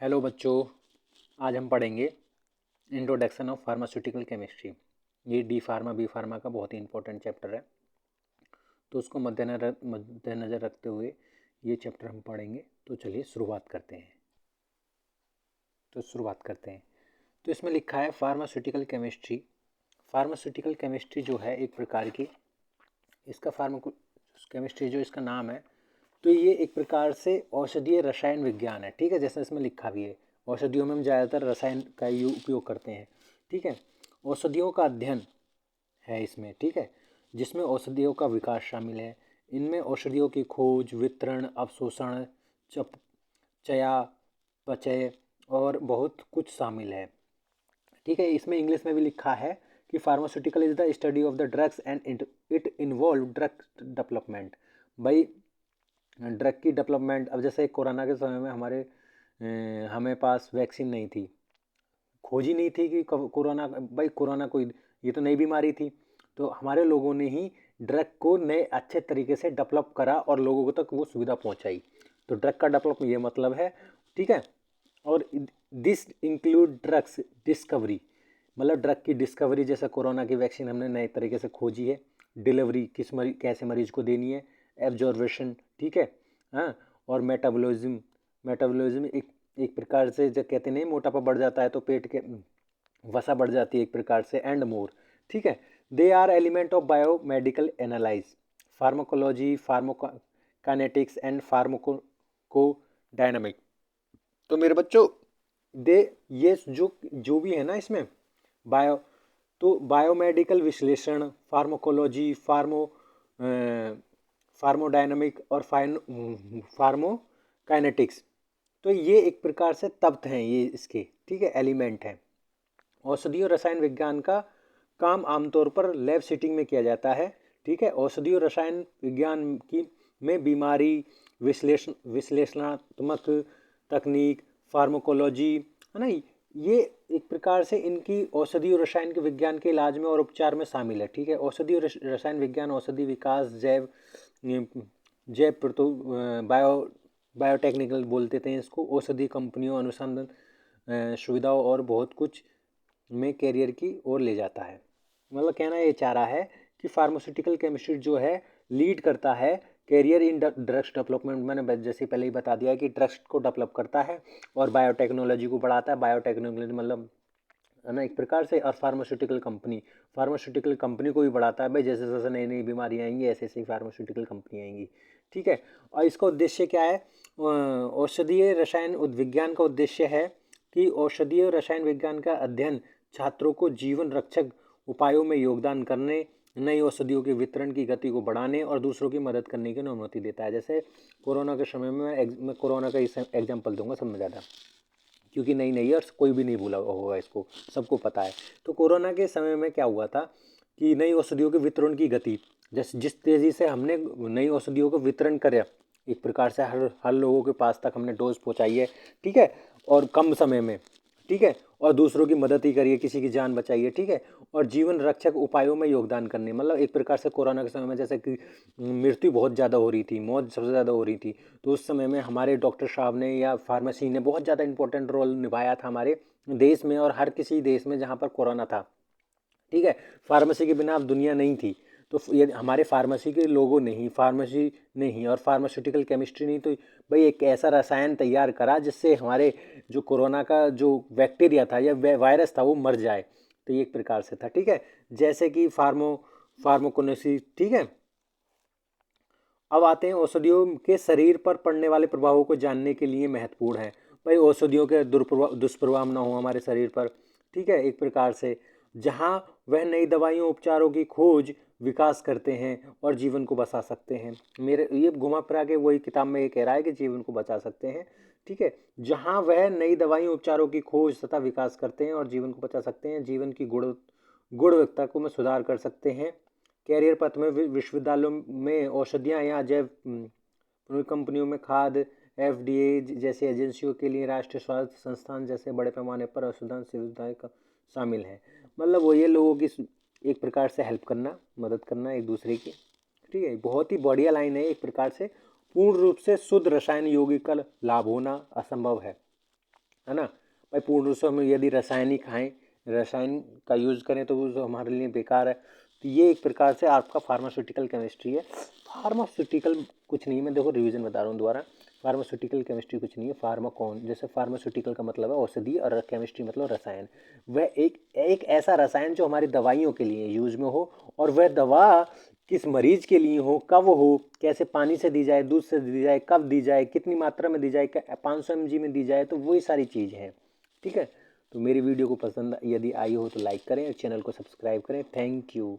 Hello बच्चों, आज हम पढ़ेंगे इंट्रोडक्शन ऑफ फार्मास्यूटिकल केमिस्ट्री। ये डी फार्मा बी फार्मा का बहुत ही इंपॉर्टेंट चैप्टर है, तो उसको मद्देनज़र रखते हुए ये चैप्टर हम पढ़ेंगे। तो चलिए शुरुआत करते हैं। तो इसमें लिखा है फार्मास्यूटिकल केमिस्ट्री। फार्मास्यूटिकल केमिस्ट्री जो है एक प्रकार की, इसका फार्माको केमिस्ट्री जो इसका नाम है, तो ये एक प्रकार से औषधीय रसायन विज्ञान है। ठीक है, जैसे इसमें लिखा भी है, औषधियों में हम ज़्यादातर रसायन का ही उपयोग करते हैं। ठीक है, औषधियों का अध्ययन है इसमें। ठीक है, जिसमें औषधियों का विकास शामिल है। इनमें औषधियों की खोज, वितरण, अवशोषण, चयापचय और बहुत कुछ शामिल है। ठीक है, इसमें इंग्लिश में भी लिखा है कि pharmaceutical is the study of the drugs and it involve drug development. भाई ड्रग की डेवलपमेंट, अब जैसे कोरोना के समय में हमें पास वैक्सीन नहीं थी, खोजी नहीं थी कि कोरोना, भाई कोरोना कोई ये तो नई बीमारी थी, तो हमारे लोगों ने ही ड्रग को नए अच्छे तरीके से डेवलप करा और लोगों तक वो सुविधा पहुंचाई। तो ड्रग का डेवलप ये मतलब है। ठीक है, और दिस इंक्लूड ड्रग्स डिस्कवरी, मतलब ड्रग की डिस्कवरी, जैसे कोरोना की वैक्सीन हमने नए तरीके से खोजी है। डिलीवरी कैसे मरीज को देनी है। एब्जॉर्वेशन, ठीक है, हाँ, और मेटाबॉलिज्म एक प्रकार से, जब कहते नहीं मोटापा बढ़ जाता है तो पेट के वसा बढ़ जाती है एक प्रकार से, एंड मोर। ठीक है, they are element of biomedical analyse, pharmacology, pharmacokinetics and pharmacodynamic. तो मेरे बच्चों, ये जो भी है ना इसमें तो बायोमेडिकल विश्लेषण, फार्माकोलॉजी, फार्मोडायनामिक और फार्मोकाइनेटिक्स, तो ये एक प्रकार से तत्व हैं ये इसके। ठीक है, एलिमेंट हैं। औषधीय रसायन विज्ञान का काम आमतौर पर लैब सेटिंग में किया जाता है। ठीक है, औषधीय रसायन विज्ञान की में बीमारी विश्लेषणात्मक तकनीक, फार्माकोलॉजी, है ना, ये एक प्रकार से इनकी औषधीय रसायन के विज्ञान के इलाज में और उपचार में शामिल है। ठीक है, औषधीय रसायन विज्ञान औषधि विकास, जैव बायोटेक्निकल बोलते थे इसको, औषधि कंपनियों, अनुसंधान सुविधाओं और बहुत कुछ में कैरियर की ओर ले जाता है। मतलब कहना ये चाह रहा है कि फार्मास्यूटिकल केमिस्ट्री जो है लीड करता है कैरियर इन ड्रग्स डेवलपमेंट। मैंने जैसे पहले ही बता दिया कि ड्रग्स को डेवलप करता है और बायोटेक्नोलॉजी को बढ़ाता है। बायोटेक्नोलॉजी मतलब है ना एक प्रकार से, और फार्मास्यूटिकल कंपनी को भी बढ़ाता है। भाई जैसे जैसे नई नई बीमारियाँ आएंगी, ऐसे ऐसे फार्मास्यूटिकल कंपनी आएंगी। ठीक है, और इसका उद्देश्य क्या है? औषधीय रसायन विज्ञान का उद्देश्य है कि औषधीय रसायन विज्ञान का अध्ययन छात्रों को जीवन रक्षक उपायों में योगदान करने, नई औषधियों के वितरण की गति को बढ़ाने और दूसरों की मदद करने की अनुमति देता है। जैसे कोरोना के समय में मैं कोरोना का एग्जाम्पल दूंगा सब में ज़्यादा, क्योंकि नई नई और कोई भी नहीं भूला होगा इसको, सबको पता है। तो कोरोना के समय में क्या हुआ था कि नई औषधियों के वितरण की गति, जिस तेज़ी से हमने नई औषधियों का वितरण कराया, एक प्रकार से हर लोगों के पास तक हमने डोज पहुंचाई है। ठीक है, और कम समय में। ठीक है, और दूसरों की मदद ही करिए, किसी की जान बचाइए। ठीक है, और जीवन रक्षक उपायों में योगदान करने, मतलब एक प्रकार से कोरोना के समय में जैसे कि मृत्यु बहुत ज़्यादा हो रही थी, मौत सबसे ज़्यादा हो रही थी, तो उस समय में हमारे डॉक्टर साहब ने या फार्मेसी ने बहुत ज़्यादा इंपॉर्टेंट रोल निभाया था हमारे देश में और हर किसी देश में जहाँ पर कोरोना था। ठीक है, फार्मेसी के बिना अब दुनिया नहीं थी। तो ये हमारे फार्मेसी के लोगों ने ही, फार्मेसी ने ही और फार्मास्यूटिकल केमिस्ट्री ने तो भाई एक ऐसा रसायन तैयार करा जिससे हमारे जो कोरोना का जो बैक्टीरिया था या वायरस था वो मर जाए। तो ये एक प्रकार से था। ठीक है, जैसे कि फार्माकोनेसी। ठीक है, अब आते हैं औषधियों के शरीर पर पड़ने वाले प्रभावों को जानने के लिए महत्वपूर्ण है। भाई औषधियों के दुष्प्रभाव ना हो हमारे शरीर पर। ठीक है, एक प्रकार से जहाँ वह नई दवाइयों उपचारों की खोज विकास करते हैं और जीवन को बचा सकते हैं। मेरे ये घुमा फिरा के वही किताब में ये कह रहा है कि जीवन को बचा सकते हैं। ठीक है, जहाँ वह नई दवाइयों उपचारों की खोज तथा विकास करते हैं और जीवन को बचा सकते हैं, जीवन की गुणवत्ता को में सुधार कर सकते हैं। कैरियर पथ में विश्वविद्यालयों में औषधियाँ या जैव कंपनियों में खाद, FDA जैसे एजेंसियों के लिए राष्ट्रीय स्वास्थ्य संस्थान जैसे बड़े पैमाने पर अनुसंधान सुविधाएं शामिल है। मतलब वो ये लोगों की एक प्रकार से हेल्प करना, मदद करना एक दूसरे की। ठीक है, बहुत ही बढ़िया लाइन है। एक प्रकार से पूर्ण रूप से शुद्ध रसायन यौगिक का लाभ होना असंभव है। है ना भाई। पूर्ण रूप से हम यदि रासायनिक खाएं, रसायन का यूज़ करें तो वो हमारे लिए बेकार है। तो ये एक प्रकार से आपका फार्मास्यूटिकल केमिस्ट्री है। फार्मास्यूटिकल कुछ नहीं, मैं देखो रिवीजन बता रहा हूँ दोबारा। फार्मास्यूटिकल केमिस्ट्री कुछ नहीं है, फार्माकॉन, जैसे फार्मास्यूटिकल का मतलब है औषधि और केमिस्ट्री मतलब रसायन। वह एक ऐसा रसायन जो हमारी दवाइयों के लिए यूज में हो, और वह दवा किस मरीज के लिए हो, कब हो, कैसे पानी से दी जाए, दूध से दी जाए, कब दी जाए, कितनी मात्रा में दी जाए, 500 mg में दी जाए, तो वही सारी चीज़ है। ठीक है, तो मेरी वीडियो को पसंद यदि आई हो तो लाइक करें, चैनल को सब्सक्राइब करें। Thank you.